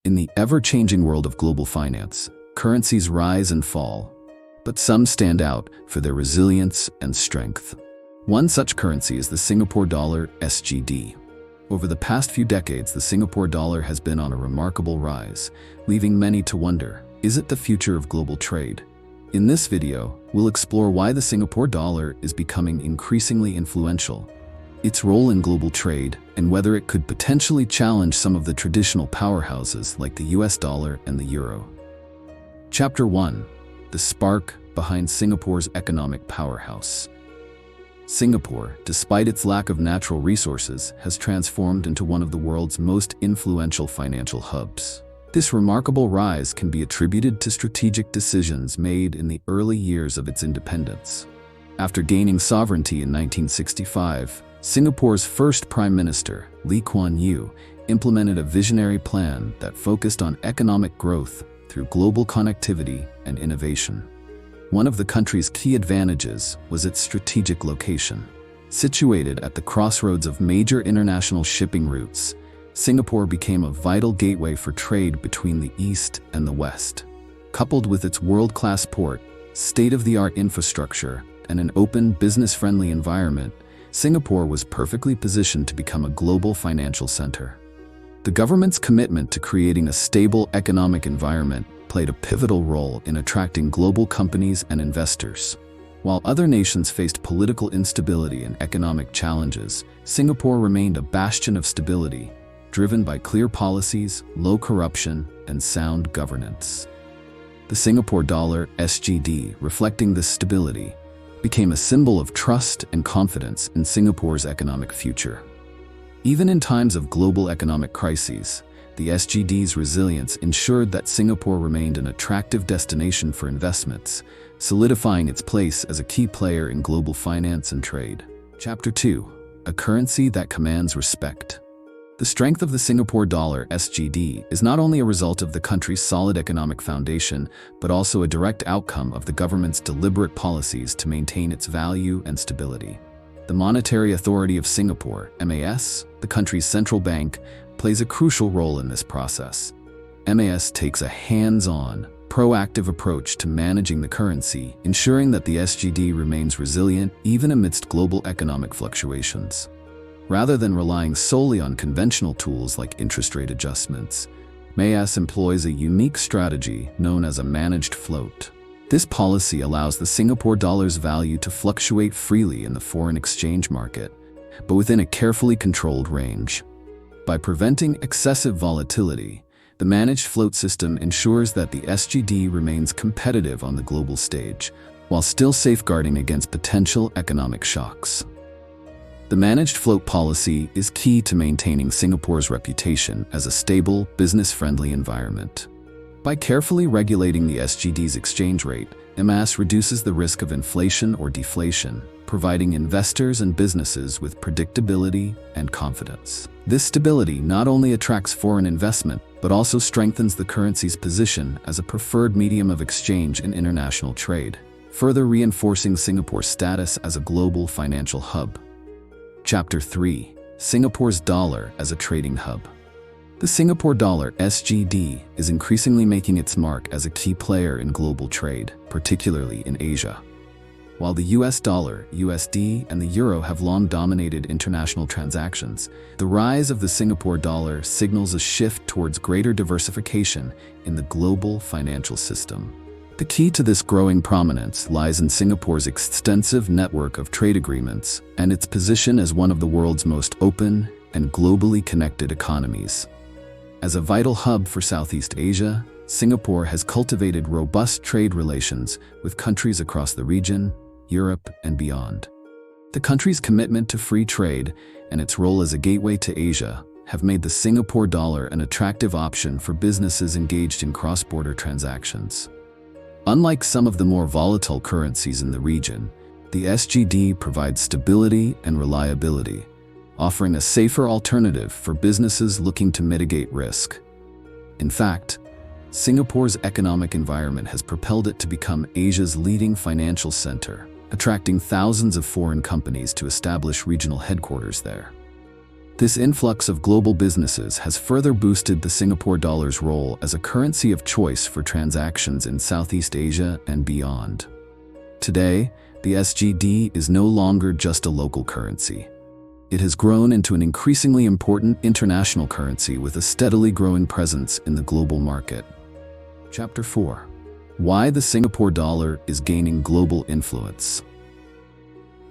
In the ever-changing world of global finance, currencies rise and fall, but some stand out for their resilience and strength. One such currency is the Singapore dollar (SGD). Over the past few decades, the Singapore dollar has been on a remarkable rise, leaving many to wonder, is it the future of global trade? In this video, we'll explore why the Singapore dollar is becoming increasingly influential, its role in global trade, and whether it could potentially challenge some of the traditional powerhouses like the US dollar and the euro. Chapter 1. The spark behind Singapore's economic powerhouse. Singapore, despite its lack of natural resources, has transformed into one of the world's most influential financial hubs. This remarkable rise can be attributed to strategic decisions made in the early years of its independence. After gaining sovereignty in 1965, Singapore's first Prime Minister, Lee Kuan Yew, implemented a visionary plan that focused on economic growth through global connectivity and innovation. One of the country's key advantages was its strategic location. Situated at the crossroads of major international shipping routes, Singapore became a vital gateway for trade between the East and the West. Coupled with its world-class port, state-of-the-art infrastructure, and an open, business-friendly environment, Singapore was perfectly positioned to become a global financial center. The government's commitment to creating a stable economic environment played a pivotal role in attracting global companies and investors. While other nations faced political instability and economic challenges, Singapore remained a bastion of stability, driven by clear policies, low corruption, and sound governance. The Singapore dollar (SGD), reflecting this stability, became a symbol of trust and confidence in Singapore's economic future. Even in times of global economic crises, the SGD's resilience ensured that Singapore remained an attractive destination for investments, solidifying its place as a key player in global finance and trade. Chapter 2. A currency that commands respect. The strength of the Singapore dollar (SGD) is not only a result of the country's solid economic foundation, but also a direct outcome of the government's deliberate policies to maintain its value and stability. The Monetary Authority of Singapore, MAS, the country's central bank, plays a crucial role in this process. MAS takes a hands-on, proactive approach to managing the currency, ensuring that the SGD remains resilient even amidst global economic fluctuations. Rather than relying solely on conventional tools like interest rate adjustments, MAS employs a unique strategy known as a managed float. This policy allows the Singapore dollar's value to fluctuate freely in the foreign exchange market, but within a carefully controlled range. By preventing excessive volatility, the managed float system ensures that the SGD remains competitive on the global stage, while still safeguarding against potential economic shocks. The managed float policy is key to maintaining Singapore's reputation as a stable, business-friendly environment. By carefully regulating the SGD's exchange rate, MAS reduces the risk of inflation or deflation, providing investors and businesses with predictability and confidence. This stability not only attracts foreign investment, but also strengthens the currency's position as a preferred medium of exchange in international trade, further reinforcing Singapore's status as a global financial hub. Chapter 3. Singapore's dollar as a trading hub. The Singapore dollar (SGD) is increasingly making its mark as a key player in global trade, particularly in Asia. While the US dollar (USD) and the euro have long dominated international transactions, the rise of the Singapore dollar signals a shift towards greater diversification in the global financial system. The key to this growing prominence lies in Singapore's extensive network of trade agreements and its position as one of the world's most open and globally connected economies. As a vital hub for Southeast Asia, Singapore has cultivated robust trade relations with countries across the region, Europe, and beyond. The country's commitment to free trade and its role as a gateway to Asia have made the Singapore dollar an attractive option for businesses engaged in cross-border transactions. Unlike some of the more volatile currencies in the region, the SGD provides stability and reliability, offering a safer alternative for businesses looking to mitigate risk. In fact, Singapore's economic environment has propelled it to become Asia's leading financial center, attracting thousands of foreign companies to establish regional headquarters there. This influx of global businesses has further boosted the Singapore dollar's role as a currency of choice for transactions in Southeast Asia and beyond. Today, the SGD is no longer just a local currency. It has grown into an increasingly important international currency with a steadily growing presence in the global market. Chapter 4. Why the Singapore dollar is gaining global influence.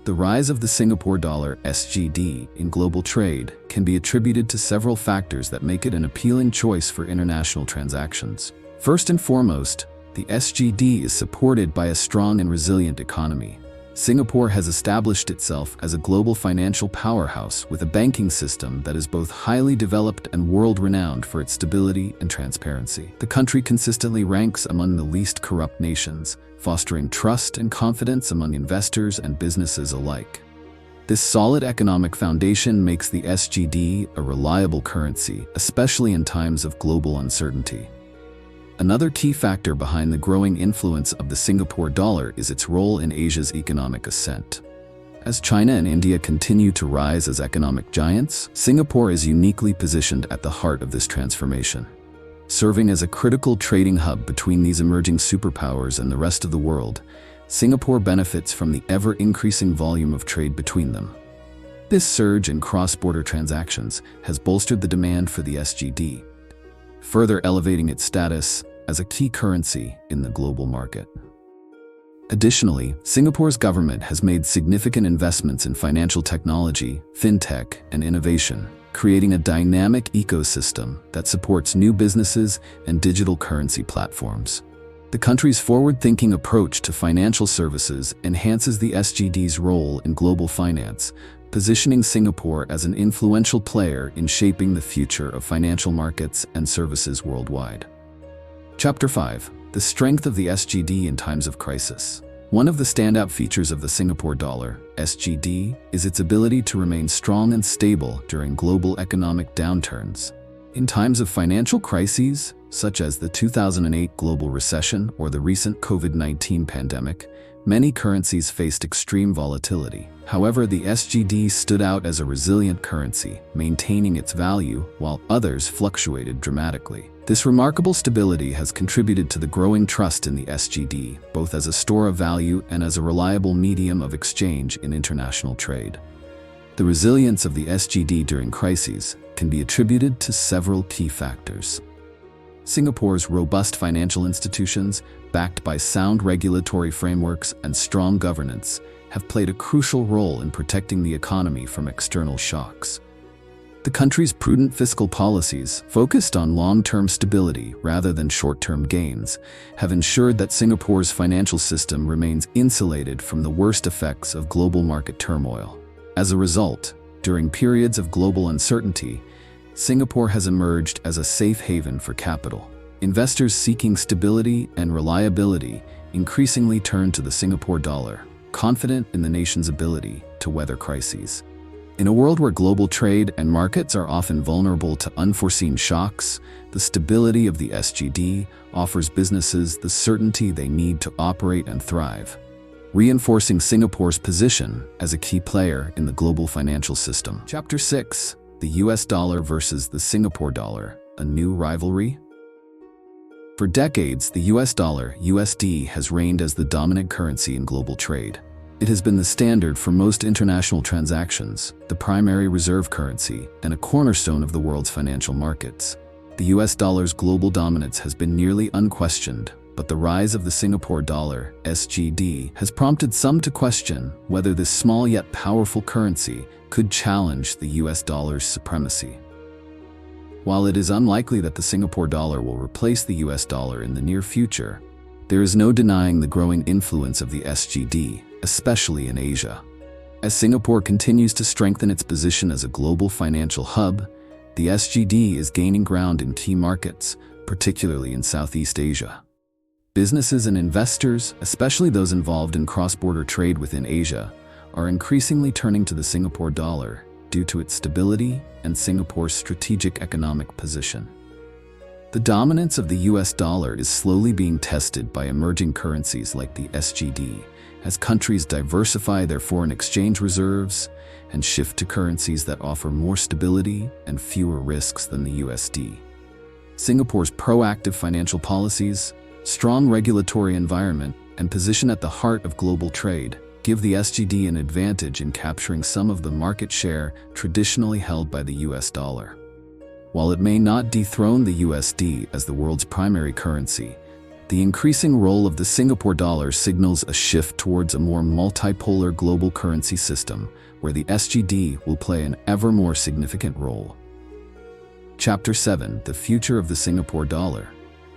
The rise of the Singapore dollar (SGD) in global trade can be attributed to several factors that make it an appealing choice for international transactions. First and foremost, the SGD is supported by a strong and resilient economy. Singapore has established itself as a global financial powerhouse with a banking system that is both highly developed and world-renowned for its stability and transparency. The country consistently ranks among the least corrupt nations, fostering trust and confidence among investors and businesses alike. This solid economic foundation makes the SGD a reliable currency, especially in times of global uncertainty. Another key factor behind the growing influence of the Singapore dollar is its role in Asia's economic ascent. As China and India continue to rise as economic giants, Singapore is uniquely positioned at the heart of this transformation. Serving as a critical trading hub between these emerging superpowers and the rest of the world, Singapore benefits from the ever-increasing volume of trade between them. This surge in cross-border transactions has bolstered the demand for the SGD, further elevating its status as a key currency in the global market. Additionally, Singapore's government has made significant investments in financial technology, fintech, and innovation, creating a dynamic ecosystem that supports new businesses and digital currency platforms. The country's forward-thinking approach to financial services enhances the SGD's role in global finance, positioning Singapore as an influential player in shaping the future of financial markets and services worldwide. Chapter 5. The strength of the SGD in times of crisis. One of the standout features of the Singapore dollar, SGD, is its ability to remain strong and stable during global economic downturns. In times of financial crises, such as the 2008 global recession or the recent COVID-19 pandemic, many currencies faced extreme volatility. However, the SGD stood out as a resilient currency, maintaining its value while others fluctuated dramatically. This remarkable stability has contributed to the growing trust in the SGD, both as a store of value and as a reliable medium of exchange in international trade. The resilience of the SGD during crises can be attributed to several key factors. Singapore's robust financial institutions, backed by sound regulatory frameworks and strong governance, have played a crucial role in protecting the economy from external shocks. The country's prudent fiscal policies, focused on long-term stability rather than short-term gains, have ensured that Singapore's financial system remains insulated from the worst effects of global market turmoil. As a result, during periods of global uncertainty, Singapore has emerged as a safe haven for capital. Investors seeking stability and reliability increasingly turn to the Singapore dollar, confident in the nation's ability to weather crises. In a world where global trade and markets are often vulnerable to unforeseen shocks, the stability of the SGD offers businesses the certainty they need to operate and thrive, reinforcing Singapore's position as a key player in the global financial system. Chapter 6. The US dollar versus the Singapore dollar, a new rivalry? For decades, the US dollar, USD, has reigned as the dominant currency in global trade. It has been the standard for most international transactions, the primary reserve currency, and a cornerstone of the world's financial markets. The US dollar's global dominance has been nearly unquestioned, but the rise of the Singapore dollar, SGD, has prompted some to question whether this small yet powerful currency could challenge the US dollar's supremacy. While it is unlikely that the Singapore dollar will replace the US dollar in the near future, there is no denying the growing influence of the SGD, especially in Asia. As Singapore continues to strengthen its position as a global financial hub, the SGD is gaining ground in key markets, particularly in Southeast Asia. Businesses and investors, especially those involved in cross-border trade within Asia, are increasingly turning to the Singapore dollar due to its stability and Singapore's strategic economic position. The dominance of the US dollar is slowly being tested by emerging currencies like the SGD, as countries diversify their foreign exchange reserves and shift to currencies that offer more stability and fewer risks than the USD. Singapore's proactive financial policies, strong regulatory environment, and position at the heart of global trade give the SGD an advantage in capturing some of the market share traditionally held by the US dollar. While it may not dethrone the USD as the world's primary currency, the increasing role of the Singapore dollar signals a shift towards a more multipolar global currency system, where the SGD will play an ever more significant role. Chapter 7: The Future of the Singapore Dollar.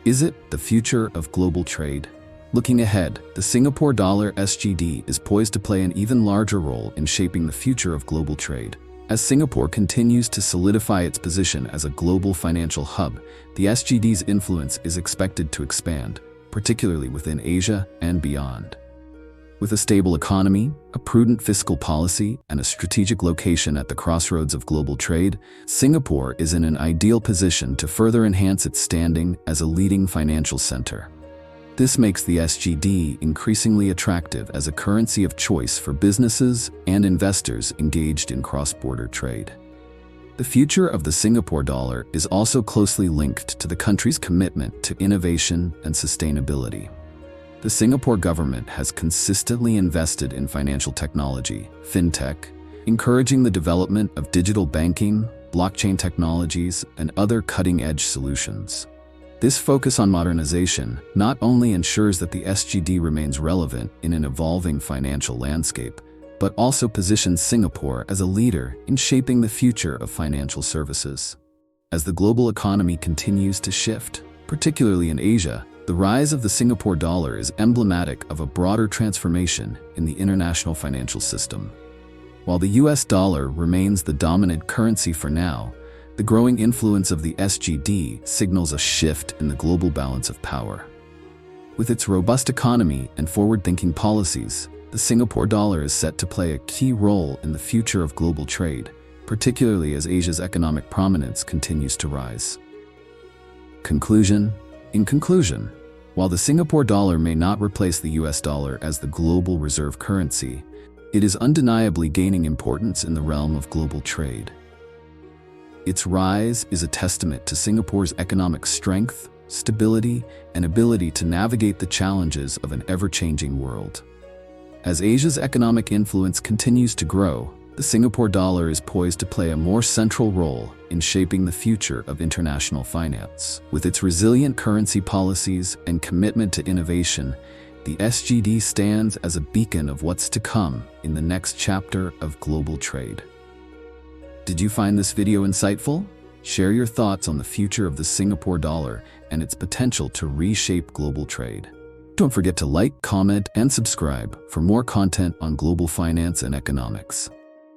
Is it the future of global trade? Looking ahead, the Singapore dollar SGD is poised to play an even larger role in shaping the future of global trade. As Singapore continues to solidify its position as a global financial hub, the SGD's influence is expected to expand, particularly within Asia and beyond. With a stable economy, a prudent fiscal policy, and a strategic location at the crossroads of global trade, Singapore is in an ideal position to further enhance its standing as a leading financial center. This makes the SGD increasingly attractive as a currency of choice for businesses and investors engaged in cross-border trade. The future of the Singapore dollar is also closely linked to the country's commitment to innovation and sustainability. The Singapore government has consistently invested in financial technology, fintech, encouraging the development of digital banking, blockchain technologies, and other cutting-edge solutions. This focus on modernization not only ensures that the SGD remains relevant in an evolving financial landscape, but also positions Singapore as a leader in shaping the future of financial services. As the global economy continues to shift, particularly in Asia, the rise of the Singapore dollar is emblematic of a broader transformation in the international financial system. While the US dollar remains the dominant currency for now, the growing influence of the SGD signals a shift in the global balance of power. With its robust economy and forward-thinking policies, the Singapore dollar is set to play a key role in the future of global trade, particularly as Asia's economic prominence continues to rise. Conclusion. In conclusion, while the Singapore dollar may not replace the US dollar as the global reserve currency, it is undeniably gaining importance in the realm of global trade. Its rise is a testament to Singapore's economic strength, stability, and ability to navigate the challenges of an ever-changing world. As Asia's economic influence continues to grow, the Singapore dollar is poised to play a more central role in shaping the future of international finance. With its resilient currency policies and commitment to innovation, the SGD stands as a beacon of what's to come in the next chapter of global trade. Did you find this video insightful? Share your thoughts on the future of the Singapore dollar and its potential to reshape global trade. Don't forget to like, comment, and subscribe for more content on global finance and economics.